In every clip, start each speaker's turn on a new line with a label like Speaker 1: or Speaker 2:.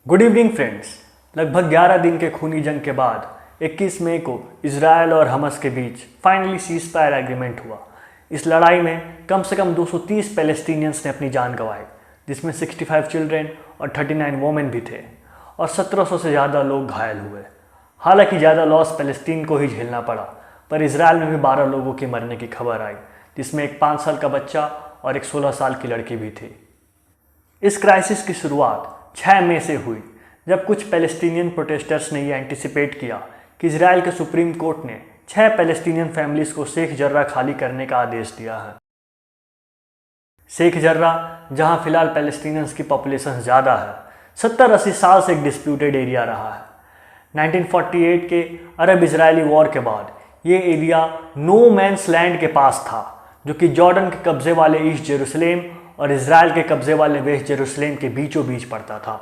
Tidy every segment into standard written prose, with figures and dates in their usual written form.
Speaker 1: Good evening friends. लगभग 11 दिन के खूनी जंग के बाद 21 मई को इजरायल और हमास के बीच फाइनली सीज फायर एग्रीमेंट हुआ। इस लड़ाई में कम से कम 230 पैलेस्टीनियंस ने अपनी जान गंवाई, जिसमें 65 चिल्ड्रेन और 39 वोमेन भी थे और 1700 से ज़्यादा लोग घायल हुए। हालांकि ज़्यादा लॉस पैलेस्टीन को ही झेलना पड़ा, पर इजरायल में भी 12 लोगों के मरने की खबर आई, जिसमें एक 5 साल का बच्चा और एक 16 साल की लड़की भी थी। इस क्राइसिस की शुरुआत 6 मई से हुई, जब कुछ पैलेस्टीनियन प्रोटेस्टर्स ने यह एंटिसिपेट किया कि इजराइल के सुप्रीम कोर्ट ने 6 पैलेस्टीनियन फैमिलीज को शेख जर्रा खाली करने का आदेश दिया है। शेख जर्रा, जहां फिलहाल पैलेस्टीनियंस की पॉपुलेशन ज़्यादा है, 70-80 साल से एक डिस्प्यूटेड एरिया रहा है। 1948 के अरब इजरायली वॉर के बाद ये एरिया नो मैंस लैंड के पास था, जो कि जॉर्डन के कब्जे वाले ईस्ट जेरूसलेम और इजराइल के कब्जे वाले वेस्ट जेरूसलेम के बीचों बीच पड़ता था।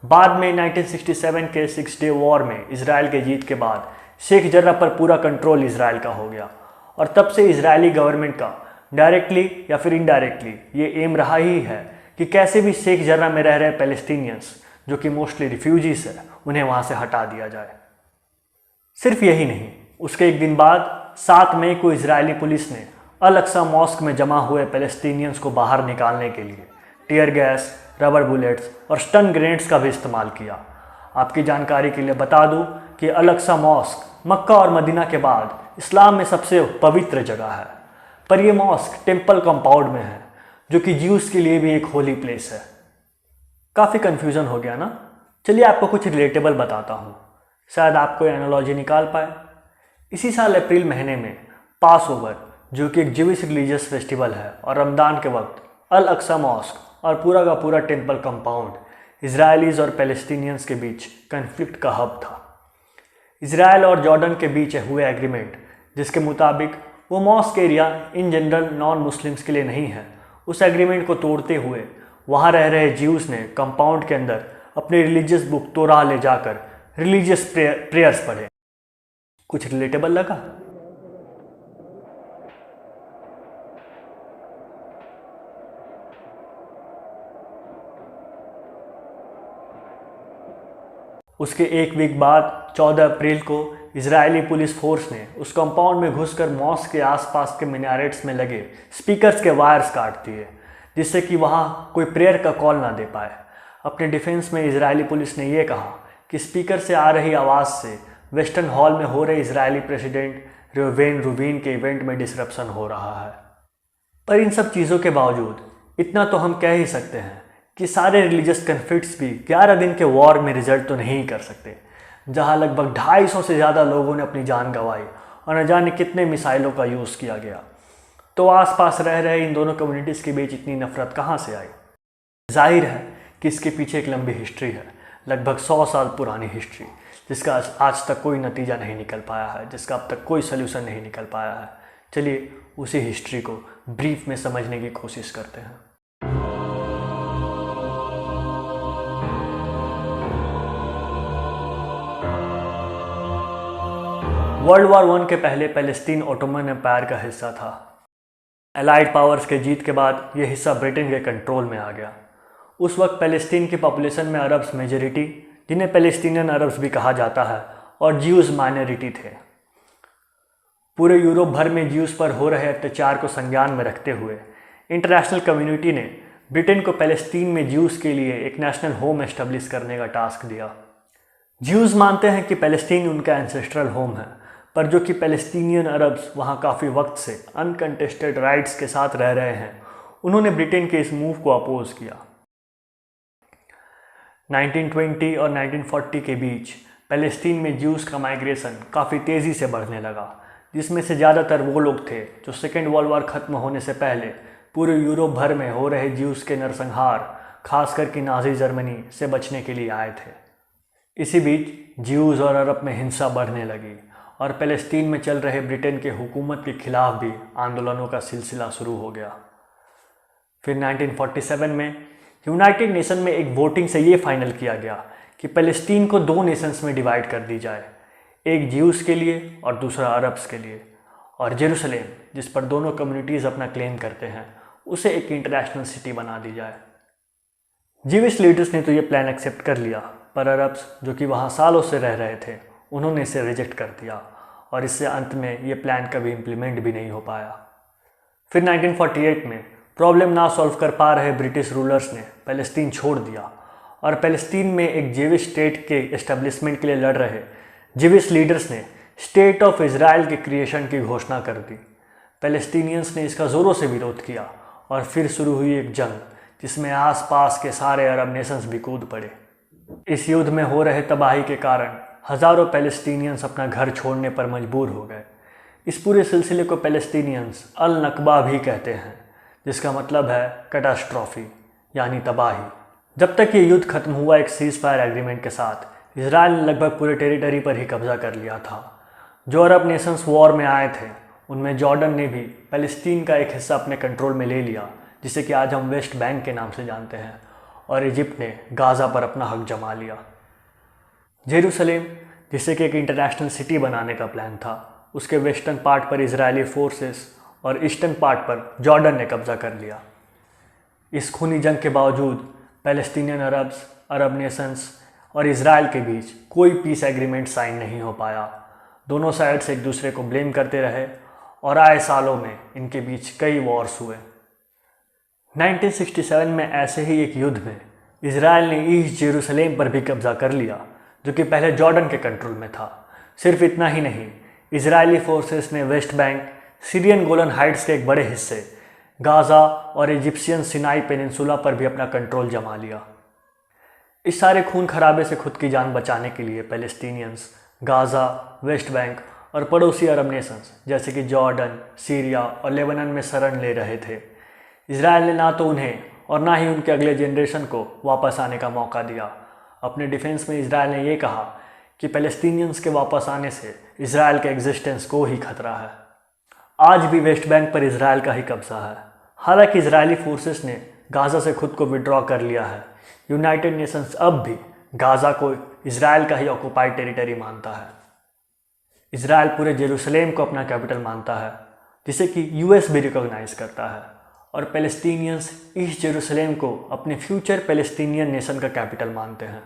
Speaker 1: बाद में 1967 के 6 डे वॉर में इजराइल के जीत के बाद शेख जर्रा पर पूरा कंट्रोल इजराइल का हो गया और तब से इजरायली गवर्नमेंट का डायरेक्टली या फिर इनडायरेक्टली ये एम रहा ही है कि कैसे भी शेख जर्रा में रह रहे पैलेस्टीनियंस, जो कि मोस्टली रिफ्यूजीज है, उन्हें वहाँ से हटा दिया जाए। सिर्फ यही नहीं, उसके एक दिन बाद 7 मई को इजरायली पुलिस ने अल अक्सा मॉस्क में जमा हुए पैलेस्टीनियंस को बाहर निकालने के लिए टीयर गैस, रबर बुलेट्स और स्टन ग्रेनेड्स का भी इस्तेमाल किया। आपकी जानकारी के लिए बता दूं कि अल अक्सा मॉस्क मक्का और मदीना के बाद इस्लाम में सबसे पवित्र जगह है, पर यह मॉस्क टेम्पल कंपाउंड में है, जो कि ज्यूज के लिए भी एक होली प्लेस है। काफ़ी कन्फ्यूज़न हो गया ना? चलिए आपको कुछ रिलेटेबल बताता हूँ, शायद आपको एनालॉजी निकाल पाए। इसी साल अप्रैल महीने में पास ओवर, जो कि एक ज्यूइश रिलीजियस फेस्टिवल है, और रमदान के वक्त अल अक्सा मॉस्क और पूरा का पूरा टेम्पल कंपाउंड इजरायलीज और पैलेस्टीनियंस के बीच कन्फ्लिक्ट का हब था। इजरायल और जॉर्डन के बीच हुए एग्रीमेंट, जिसके मुताबिक वो mosque area in general non Muslims के लिए नहीं है, उस एग्रीमेंट को तोड़ते हुए वहाँ रह रहे ज्यूज ने कंपाउंड के अंदर अपनी रिलीजियस बुक तोराह ले जाकर रिलीजियस प्रेयर्स पढ़े। कुछ रिलेटेबल लगा? उसके एक वीक बाद 14 अप्रैल को इजरायली पुलिस फोर्स ने उस कंपाउंड में घुसकर मॉस्क के आसपास के मिनारेट्स में लगे स्पीकर्स के वायर्स काट दिए, जिससे कि वहाँ कोई प्रेयर का कॉल ना दे पाए। अपने डिफेंस में इजरायली पुलिस ने यह कहा कि स्पीकर से आ रही आवाज़ से वेस्टर्न हॉल में हो रहे इजरायली प्रेसिडेंट रेवेन रूबिन के इवेंट में डिसरप्शन हो रहा है। पर इन सब चीज़ों के बावजूद इतना तो हम कह ही सकते हैं कि सारे रिलीजियस कन्फ्लिक्ट्स भी 11 दिन के वॉर में रिजल्ट तो नहीं कर सकते, जहां लगभग 250 से ज़्यादा लोगों ने अपनी जान गंवाई और न जाने कितने मिसाइलों का यूज़ किया गया। तो आसपास रह रहे इन दोनों कम्युनिटीज़ के बीच इतनी नफरत कहाँ से आई? जाहिर है कि इसके पीछे एक लंबी हिस्ट्री है, लगभग 100 साल पुरानी हिस्ट्री, जिसका आज तक कोई नतीजा नहीं निकल पाया है, जिसका अब तक कोई सल्यूशन नहीं निकल पाया है। चलिए उसी हिस्ट्री को ब्रीफ में समझने की कोशिश करते हैं। वर्ल्ड वॉर 1 के पहले पैलेस्टीन ओटोमन एम्पायर का हिस्सा था। एलाइड पावर्स के जीत के बाद यह हिस्सा ब्रिटेन के कंट्रोल में आ गया। उस वक्त पैलेस्टीन की पॉपुलेशन में अरब्स मेजॉरिटी, जिन्हें पैलेस्टीनियन अरब्स भी कहा जाता है, और ज्यूज माइनॉरिटी थे। पूरे यूरोप भर में ज्यूज पर हो रहे अत्याचार को संज्ञान में रखते हुए इंटरनेशनल कम्युनिटी ने ब्रिटेन को पैलेस्टीन में ज्यूज के लिए एक नेशनल होम एस्टेब्लिश करने का टास्क दिया। ज्यूज मानते हैं कि पैलेस्टीन उनका एंसेस्ट्रल होम है, पर जो कि पैलेस्टीनियन अरब्स वहाँ काफ़ी वक्त से अनकंटेस्टेड राइट्स के साथ रह रहे हैं, उन्होंने ब्रिटेन के इस मूव को अपोज किया। 1920 और 1940 के बीच पैलेस्टीन में ज्यूज का माइग्रेशन काफ़ी तेज़ी से बढ़ने लगा, जिसमें से ज़्यादातर वो लोग थे जो सेकेंड वर्ल्ड वॉर ख़त्म होने से पहले पूरे यूरोप भर में हो रहे ज्यूज के नरसंहार, खासकर कि नाज़ी जर्मनी से बचने के लिए आए थे। इसी बीच ज्यूज और अरब में हिंसा बढ़ने लगी और पैलेस्टीन में चल रहे ब्रिटेन के हुकूमत के खिलाफ भी आंदोलनों का सिलसिला शुरू हो गया। फिर 1947 में यूनाइटेड नेशन में एक वोटिंग से ये फाइनल किया गया कि पैलेस्टीन को 2 नेशंस में डिवाइड कर दी जाए, एक ज्यूज के लिए और दूसरा अरब्स के लिए, और जेरूसलेम, जिस पर दोनों कम्युनिटीज़ अपना क्लेम करते हैं, उसे एक इंटरनेशनल सिटी बना दी जाए। जीविश लीडर्स ने तो ये प्लान एक्सेप्ट कर लिया, पर अरब्स जो कि वहाँ सालों से रह रहे थे उन्होंने इसे रिजेक्ट कर दिया और इससे अंत में ये प्लान कभी इम्प्लीमेंट भी नहीं हो पाया। फिर 1948 में प्रॉब्लम ना सॉल्व कर पा रहे ब्रिटिश रूलर्स ने फ़लस्तीन छोड़ दिया और फ़लस्तीन में एक जीविश स्टेट के एस्टेब्लिशमेंट के लिए लड़ रहे जीविश लीडर्स ने स्टेट ऑफ इज़राइल के क्रिएशन की घोषणा कर दी। फ़लस्तीनियंस ने इसका ज़ोरों से विरोध किया और फिर शुरू हुई एक जंग जिसमें आसपास के सारे अरब नेशंस भी कूद पड़े। इस युद्ध में हो रहे तबाही के कारण हज़ारों फ़लस्तीनियंस अपना घर छोड़ने पर मजबूर हो गए। इस पूरे सिलसिले को फ़लस्तीनियंस अल नकबा भी कहते हैं, जिसका मतलब है कैटास्ट्रॉफी यानी तबाही। जब तक ये युद्ध खत्म हुआ, एक सीज़ फायर एग्रीमेंट के साथ इजराइल ने लगभग पूरे टेरिटरी पर ही कब्जा कर लिया था। जो अरब नेशंस वॉर में आए थे उनमें जॉर्डन ने भी फ़लस्तीन का एक हिस्सा अपने कंट्रोल में ले लिया, जिसे कि आज हम वेस्ट बैंक के नाम से जानते हैं, और इजिप्ट ने गाज़ा पर अपना हक जमा लिया। जेरूसलेम, जिसे कि एक इंटरनेशनल सिटी बनाने का प्लान था, उसके वेस्टर्न पार्ट पर इजरायली फोर्सेस और ईस्टर्न पार्ट पर जॉर्डन ने कब्जा कर लिया। इस खूनी जंग के बावजूद पैलेस्टीनियन अरब्स, अरब नेशंस और इजराइल के बीच कोई पीस एग्रीमेंट साइन नहीं हो पाया। दोनों साइड्स एक दूसरे को ब्लेम करते रहे और आए सालों में इनके बीच कई वॉर्स हुए। 1967 में ऐसे ही एक युद्ध में इजराइल ने ईस्ट जेरूसलेम पर भी कब्जा कर लिया, जो कि पहले जॉर्डन के कंट्रोल में था। सिर्फ इतना ही नहीं, इजरायली फोर्सेस ने West Bank, Syrian Golan Heights के एक बड़े हिस्से, गाज़ा और इजिप्शियन सिनाई पेनिनसुला पर भी अपना कंट्रोल जमा लिया। इस सारे खून खराबे से खुद की जान बचाने के लिए पैलेस्टीनियंस गाज़ा, वेस्ट बैंक और पड़ोसी अरब नेशंस जैसे कि जॉर्डन, सीरिया और लेबनान में शरण ले रहे थे। इजराइल ने ना तो उन्हें और ना ही उनके अगले जनरेशन को वापस आने का मौका दिया। अपने डिफेंस में इजराइल ने यह कहा कि पैलेस्टीनियंस के वापस आने से इजराइल के एग्जिस्टेंस को ही खतरा है। आज भी वेस्ट बैंक पर इजराइल का ही कब्जा है। हालांकि इजरायली फोर्सेस ने गाज़ा से खुद को विड्रॉ कर लिया है, यूनाइटेड नेशंस अब भी गाज़ा को इजराइल का ही ऑक्युपाइड टेरिटरी मानता है। इजराइल पूरे जेरूसलेम को अपना कैपिटल मानता है, जिसे कि यूएस भी रिकॉग्नाइज करता है, और पैलेस्टीनियंस ईस्ट जेरूसलेम को अपने फ्यूचर पैलेस्टीनियन नेशन का कैपिटल मानते हैं।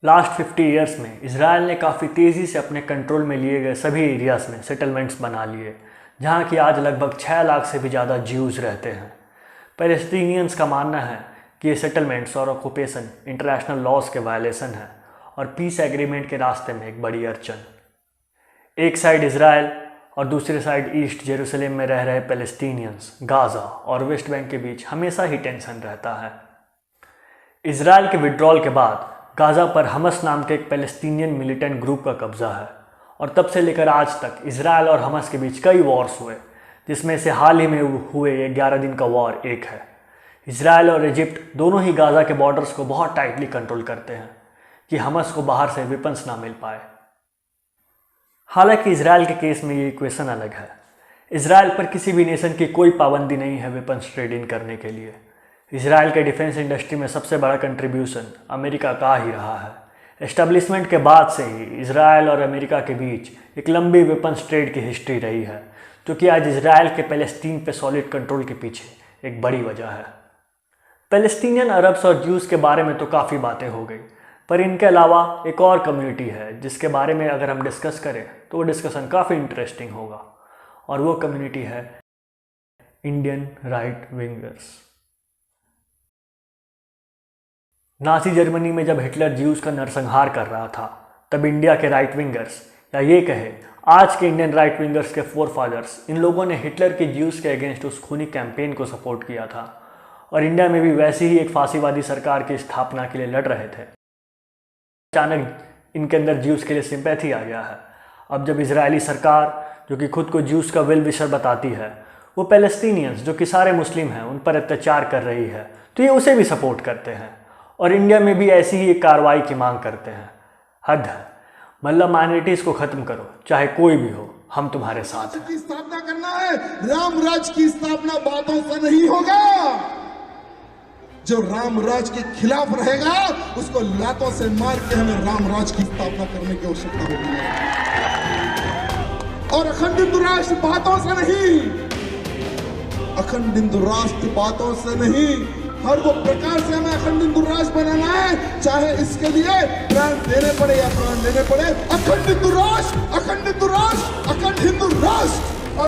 Speaker 1: लास्ट 50 ईयर्स में इजराइल ने काफ़ी तेज़ी से अपने कंट्रोल में लिए गए सभी एरियाज़ में सेटलमेंट्स बना लिए, जहाँ की आज लगभग 6 लाख से भी ज़्यादा ज्यूज़ रहते हैं। पैलेस्टीनियंस का मानना है कि ये सेटलमेंट्स और ऑक्यूपेशन इंटरनेशनल लॉज के वायलेशन है और पीस एग्रीमेंट के रास्ते में एक बड़ी अड़चन। एक साइड इजराइल और दूसरी साइड ईस्ट जेरूसलेम में रह रहे पैलेस्टीनियंस, गाज़ा और वेस्ट बैंक के बीच हमेशा ही टेंशन रहता है। इजराइल के विड्रॉल के बाद गाज़ा पर हमस नाम के एक पैलेस्टीनियन मिलिटेंट ग्रुप का कब्जा है, और तब से लेकर आज तक इजराइल और हमस के बीच कई वॉर्स हुए, जिसमें से हाल ही में हुए ये 11 दिन का वॉर एक है। इजराइल और इजिप्ट दोनों ही गाज़ा के बॉर्डर्स को बहुत टाइटली कंट्रोल करते हैं कि हमस को बाहर से वेपन्स ना मिल पाए। हालांकि इजराइल के केस में ये इक्वेशन अलग है। इजराइल पर किसी भी नेशन की कोई पाबंदी नहीं है वेपन्स ट्रेड इन करने के लिए। इजराइल के डिफेंस इंडस्ट्री में सबसे बड़ा कंट्रीब्यूशन अमेरिका का ही रहा है। एस्टेब्लिशमेंट के बाद से ही इजराइल और अमेरिका के बीच एक लंबी वेपन्स ट्रेड की हिस्ट्री रही है, जो कि आज इजराइल के पैलेस्टीन पे सॉलिड कंट्रोल के पीछे एक बड़ी वजह है। पैलेस्टीनियन अरब्स और ज्यूज़ के बारे में तो काफ़ी बातें हो गई, पर इनके अलावा एक और कम्युनिटी है जिसके बारे में अगर हम डिस्कस करें तो वो डिस्कशन काफ़ी इंटरेस्टिंग होगा, और वो कम्युनिटी है Indian right wingers. Nazi Germany में जब हिटलर ज्यूज़ का नरसंहार कर रहा था, तब इंडिया के राइट विंगर्स, या ये कहे आज के इंडियन राइट विंगर्स के फोरफादर्स, इन लोगों ने हिटलर के ज्यूज़ के अगेंस्ट उस खूनी कैंपेन को सपोर्ट किया था, और इंडिया में भी वैसी ही एक फांसीवादी सरकार की स्थापना के लिए लड़ रहे थे। अचानक इनके अंदर ज्यूज़ के लिए सिंपैथी आ गया है। अब जब इजरायली सरकार, जो कि खुद को ज्यूज़ का वेल विशर बताती है, वो पैलेस्टीनियंस जो कि सारे मुस्लिम हैं उन पर अत्याचार कर रही है, तो ये उसे भी सपोर्ट करते हैं, और इंडिया में भी ऐसी ही एक कार्रवाई की मांग करते हैं। हद है, मतलब माइनॉरिटीज को खत्म करो, चाहे कोई भी हो, हम तुम्हारे साथ हैं।
Speaker 2: की स्थापना करना है, राम राज की स्थापना बातों से नहीं होगा। जो राम राज के खिलाफ रहेगा उसको लातों से मार के हमें राम राज की स्थापना करने की आवश्यकता होगी। और अखंड हिंदू राष्ट्र बातों से नहीं, अखंड हिंदू राष्ट्र बातों से नहीं, हर वो प्रकार से हमें अखंड हिंदू राष्ट्र बनाना है, चाहे इसके लिए प्राण देने पड़े या प्राण लेने पड़े। अखंड हिंदू राष्ट्र, अखंड हिंदू राष्ट्र, अखंड हिंदू राष्ट्र।